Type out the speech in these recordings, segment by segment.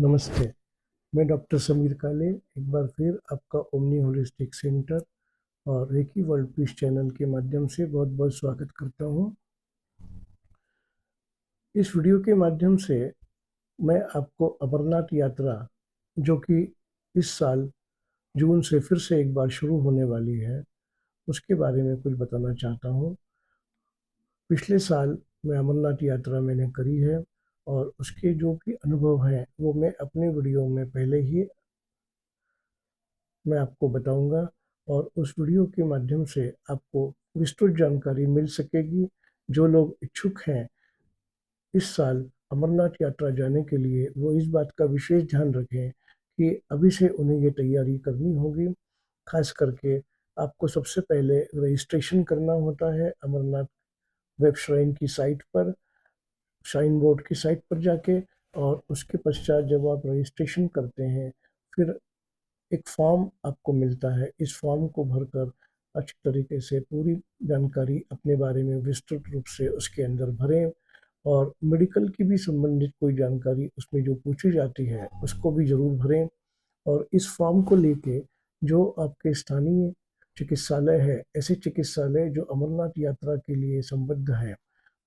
नमस्ते, मैं डॉक्टर समीर काले एक बार फिर आपका ओमनी होलिस्टिक सेंटर और रेकी वर्ल्ड पीस चैनल के माध्यम से बहुत-बहुत स्वागत करता हूं। इस वीडियो के माध्यम से मैं आपको अमरनाथ यात्रा, जो कि इस साल जून से फिर से एक बार शुरू होने वाली है, उसके बारे में कुछ बताना चाहता हूं। पिछले साल मैं अमरनाथ यात्रा मैंने करी है और उसके जो भी अनुभव हैं वो मैं अपने वीडियो में पहले ही मैं आपको बताऊंगा और उस वीडियो के माध्यम से आपको विस्तृत जानकारी मिल सकेगी। जो लोग इच्छुक हैं इस साल अमरनाथ यात्रा जाने के लिए, वो इस बात का विशेष ध्यान रखें कि अभी से उन्हें ये तैयारी करनी होगी। खास करके आपको सबसे पहले रजिस्ट्रेशन करना होता है अमरनाथ वेब श्राइन की साइट पर, श्राइन बोर्ड की साइट पर जाके। और उसके पश्चात जब आप रजिस्ट्रेशन करते हैं, फिर एक फॉर्म आपको मिलता है। इस फॉर्म को भरकर अच्छी तरीके से पूरी जानकारी अपने बारे में विस्तृत रूप से उसके अंदर भरें और मेडिकल की भी संबंधित कोई जानकारी उसमें जो पूछी जाती है उसको भी ज़रूर भरें। और इस फॉर्म को लेके जो आपके स्थानीय चिकित्सालय है, ऐसे चिकित्सालय जो अमरनाथ यात्रा के लिए संबद्ध है,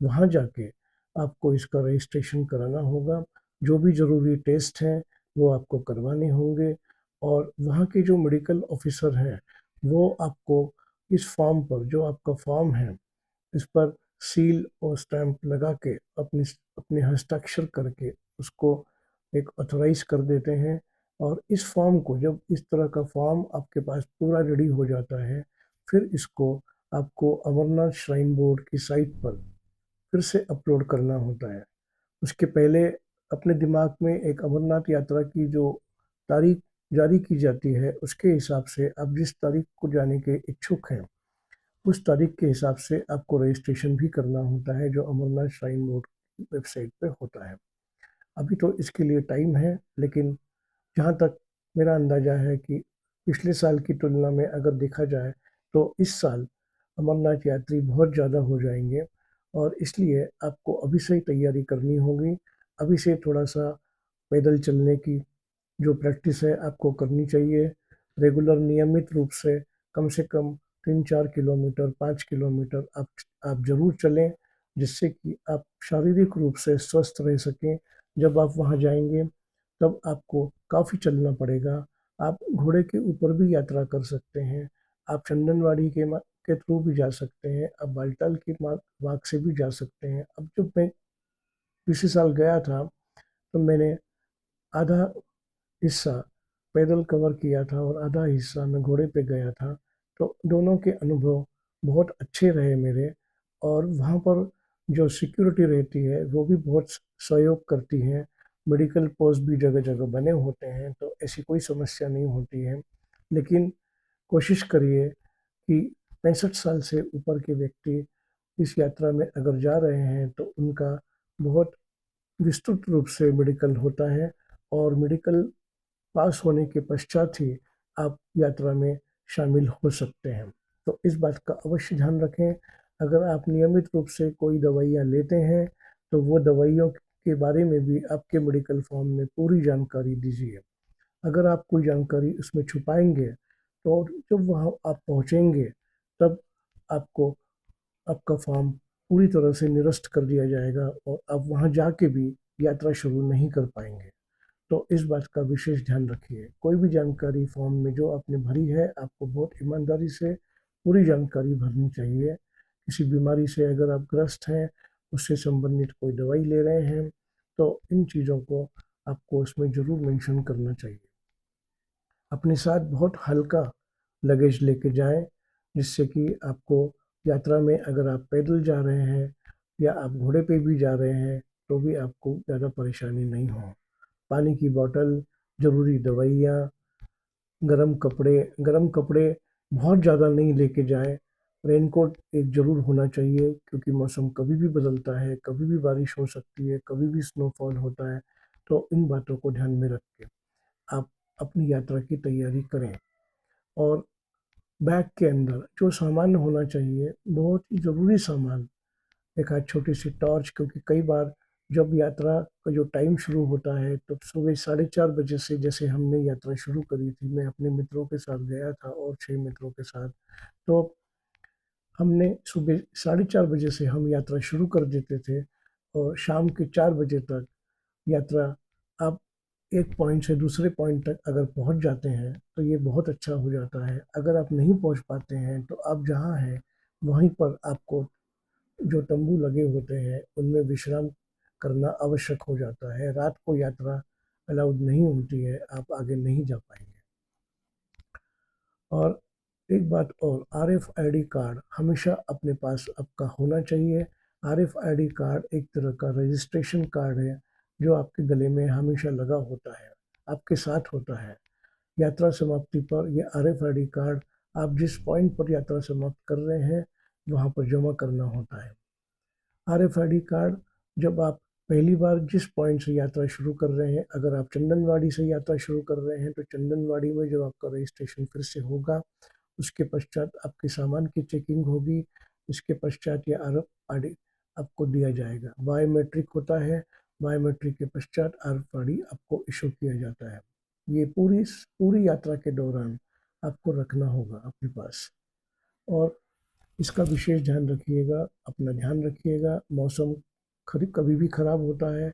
वहाँ जाके आपको इसका रजिस्ट्रेशन कराना होगा। जो भी ज़रूरी टेस्ट हैं वो आपको करवाने होंगे और वहाँ के जो मेडिकल ऑफिसर हैं वो आपको इस फॉर्म पर, जो आपका फॉर्म है, इस पर सील और स्टैंप लगा के अपनी अपने हस्ताक्षर करके उसको एक ऑथराइज कर देते हैं। और इस फॉर्म को, जब इस तरह का फॉर्म आपके पास पूरा रेडी हो जाता है, फिर इसको आपको अमरनाथ श्राइन बोर्ड की साइट पर फिर से अपलोड करना होता है। उसके पहले अपने दिमाग में एक अमरनाथ यात्रा की जो तारीख जारी की जाती है, उसके हिसाब से आप जिस तारीख को जाने के इच्छुक हैं, उस तारीख के हिसाब से आपको रजिस्ट्रेशन भी करना होता है, जो अमरनाथ श्राइन बोर्ड की वेबसाइट पे होता है। अभी तो इसके लिए टाइम है, लेकिन जहाँ तक मेरा अंदाजा है कि पिछले साल की तुलना में अगर देखा जाए तो इस साल अमरनाथ यात्री बहुत ज़्यादा हो जाएंगे और इसलिए आपको अभी से ही तैयारी करनी होगी। अभी से थोड़ा सा पैदल चलने की जो प्रैक्टिस है आपको करनी चाहिए। रेगुलर नियमित रूप से कम 3-4 किलोमीटर, 5 किलोमीटर आप जरूर चलें, जिससे कि आप शारीरिक रूप से स्वस्थ रह सकें। जब आप वहाँ जाएंगे तब आपको काफ़ी चलना पड़ेगा। आप घोड़े के ऊपर भी यात्रा कर सकते हैं, आप चंदनवाड़ी के थ्रू भी जा सकते हैं, आप बालटाल के मार्ग से भी जा सकते हैं। अब जब मैं पिछले साल गया था तो मैंने आधा हिस्सा पैदल कवर किया था और आधा हिस्सा मैं घोड़े पे गया था। तो दोनों के अनुभव बहुत अच्छे रहे मेरे। और वहाँ पर जो सिक्योरिटी रहती है वो भी बहुत सहयोग करती है। मेडिकल पोस्ट भी जगह जगह बने होते हैं, तो ऐसी कोई समस्या नहीं होती है। लेकिन कोशिश करिए कि 65 साल से ऊपर के व्यक्ति इस यात्रा में अगर जा रहे हैं तो उनका बहुत विस्तृत रूप से मेडिकल होता है और मेडिकल पास होने के पश्चात ही आप यात्रा में शामिल हो सकते हैं। तो इस बात का अवश्य ध्यान रखें। अगर आप नियमित रूप से कोई दवाइयाँ लेते हैं तो वो दवाइयों के बारे में भी आपके मेडिकल फॉर्म में पूरी जानकारी दीजिए। अगर आप कोई जानकारी उसमें छुपाएंगे तो जब वहाँ आप पहुँचेंगे तब आपको आपका फॉर्म पूरी तरह से निरस्त कर दिया जाएगा और आप वहाँ जाके भी यात्रा शुरू नहीं कर पाएंगे। तो इस बात का विशेष ध्यान रखिए। कोई भी जानकारी फॉर्म में जो आपने भरी है, आपको बहुत ईमानदारी से पूरी जानकारी भरनी चाहिए। किसी बीमारी से अगर आप ग्रस्त हैं, उससे संबंधित कोई दवाई ले रहे हैं, तो इन चीज़ों को आपको उसमें ज़रूर मेंशन करना चाहिए। अपने साथ बहुत हल्का लगेज लेके जाएं, जिससे कि आपको यात्रा में, अगर आप पैदल जा रहे हैं या आप घोड़े पे भी जा रहे हैं, तो भी आपको ज़्यादा परेशानी नहीं हो। पानी की बोतल, ज़रूरी दवाइयाँ, गर्म कपड़े बहुत ज़्यादा नहीं लेके जाएं। रेनकोट एक ज़रूर होना चाहिए, क्योंकि मौसम कभी भी बदलता है, कभी भी बारिश हो सकती है, कभी भी स्नोफॉल होता है। तो इन बातों को ध्यान में रख के आप अपनी यात्रा की तैयारी करें। और बैग के अंदर जो सामान होना चाहिए, बहुत ही ज़रूरी सामान, एक आध छोटी सी टॉर्च, क्योंकि कई बार जब यात्रा का जो टाइम शुरू होता है तब सुबह 4:30 बजे से, जैसे हमने यात्रा शुरू करी थी, मैं अपने मित्रों के साथ गया था और 6 मित्रों के साथ। तो हमने सुबह 4:30 बजे से हम यात्रा शुरू कर देते थे और शाम के 4 बजे तक यात्रा, आप एक पॉइंट से दूसरे पॉइंट तक अगर पहुंच जाते हैं तो ये बहुत अच्छा हो जाता है। अगर आप नहीं पहुंच पाते हैं तो आप जहां हैं वहीं पर आपको जो तंबू लगे होते हैं उनमें विश्राम करना आवश्यक हो जाता है। रात को यात्रा अलाउड नहीं होती है, आप आगे नहीं जा पाएंगे। और एक बात और, RFID कार्ड हमेशा अपने पास आपका होना चाहिए। RFID कार्ड एक तरह का रजिस्ट्रेशन कार्ड है जो आपके गले में हमेशा लगा होता है, आपके साथ होता है। यात्रा समाप्ति पर ये RFID कार्ड आप जिस पॉइंट पर यात्रा समाप्त कर रहे हैं वहाँ पर जमा करना होता है। RFID कार्ड जब आप पहली बार जिस पॉइंट से यात्रा शुरू कर रहे हैं, अगर आप चंदनवाड़ी से यात्रा शुरू कर रहे हैं तो चंदनवाड़ी में जब आपका रजिस्ट्रेशन फिर से होगा, उसके पश्चात आपके सामान की चेकिंग होगी। इसके पश्चात ये RFID आपको दिया जाएगा। बायोमेट्रिक होता है, बायोमेट्रिक के पश्चात RFID आपको इशू किया जाता है। ये पूरी पूरी यात्रा के दौरान आपको रखना होगा अपने पास। और इसका विशेष ध्यान रखिएगा, अपना ध्यान रखिएगा। मौसम कभी भी खराब होता है,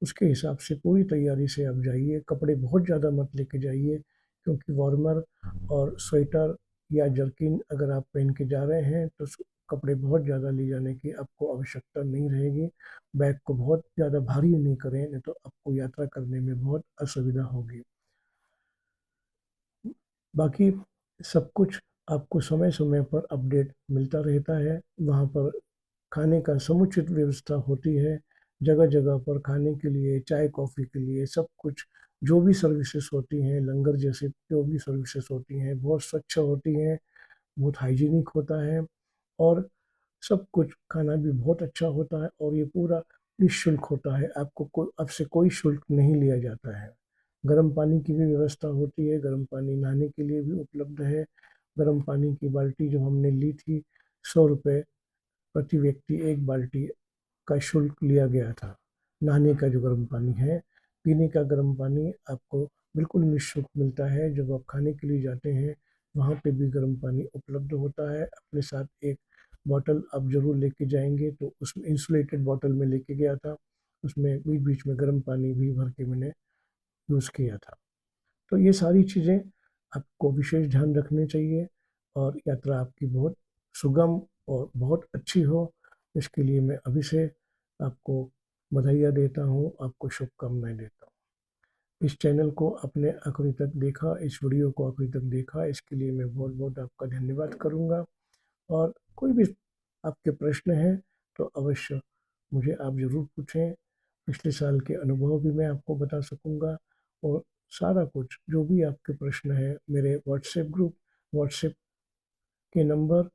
उसके हिसाब से पूरी तैयारी से आप जाइए। कपड़े बहुत ज़्यादा मत लेके जाइए, क्योंकि वार्मर और स्वेटर या जर्किन अगर आप पहन के जा रहे हैं तो कपड़े बहुत ज़्यादा ले जाने की आपको आवश्यकता नहीं रहेगी। बैग को बहुत ज़्यादा भारी नहीं करें, नहीं तो आपको यात्रा करने में बहुत असुविधा होगी। बाकी सब कुछ आपको समय समय पर अपडेट मिलता रहता है। वहाँ पर खाने का समुचित व्यवस्था होती है। जगह जगह पर खाने के लिए, चाय कॉफ़ी के लिए सब कुछ, जो भी सर्विसेज होती हैं, लंगर जैसे जो भी सर्विसेज होती हैं बहुत स्वच्छ होती हैं, बहुत हाइजीनिक होता है। और सब कुछ खाना भी बहुत अच्छा होता है और ये पूरा निःशुल्क होता है। आपको आपसे कोई शुल्क नहीं लिया जाता है। गर्म पानी की भी व्यवस्था होती है, गर्म पानी नहाने के लिए भी उपलब्ध है। गर्म पानी की बाल्टी जो हमने ली थी, 100 रुपये प्रति व्यक्ति एक बाल्टी का शुल्क लिया गया था। नहाने का जो गर्म पानी है, पीने का गर्म पानी आपको बिल्कुल निःशुल्क मिलता है। जब आप खाने के लिए जाते हैं वहाँ पे भी गर्म पानी उपलब्ध होता है। अपने साथ एक बॉटल आप जरूर लेके जाएंगे, तो उसमें इंसुलेटेड बॉटल में लेके गया था, उसमें बीच बीच में गर्म पानी भी भर के मैंने यूज़ किया था। तो ये सारी चीज़ें आपको विशेष ध्यान रखने चाहिए और यात्रा आपकी बहुत सुगम और बहुत अच्छी हो, इसके लिए मैं अभी से आपको बधाइयाँ देता हूँ, आपको शुभकामनाएं देता हूँ। इस चैनल को आपने आखिरी तक देखा, इस वीडियो को आखिरी तक देखा, इसके लिए मैं बहुत बहुत आपका धन्यवाद करूँगा। और कोई भी आपके प्रश्न हैं तो अवश्य मुझे आप ज़रूर पूछें। पिछले साल के अनुभव भी मैं आपको बता सकूँगा। और सारा कुछ जो भी आपके प्रश्न हैं मेरे व्हाट्सएप के नंबर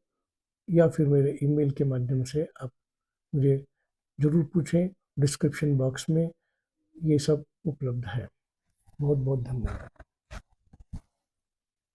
या फिर मेरे ईमेल के माध्यम से आप मुझे ज़रूर पूछें। डिस्क्रिप्शन बॉक्स में ये सब उपलब्ध है। बहुत बहुत धन्यवाद।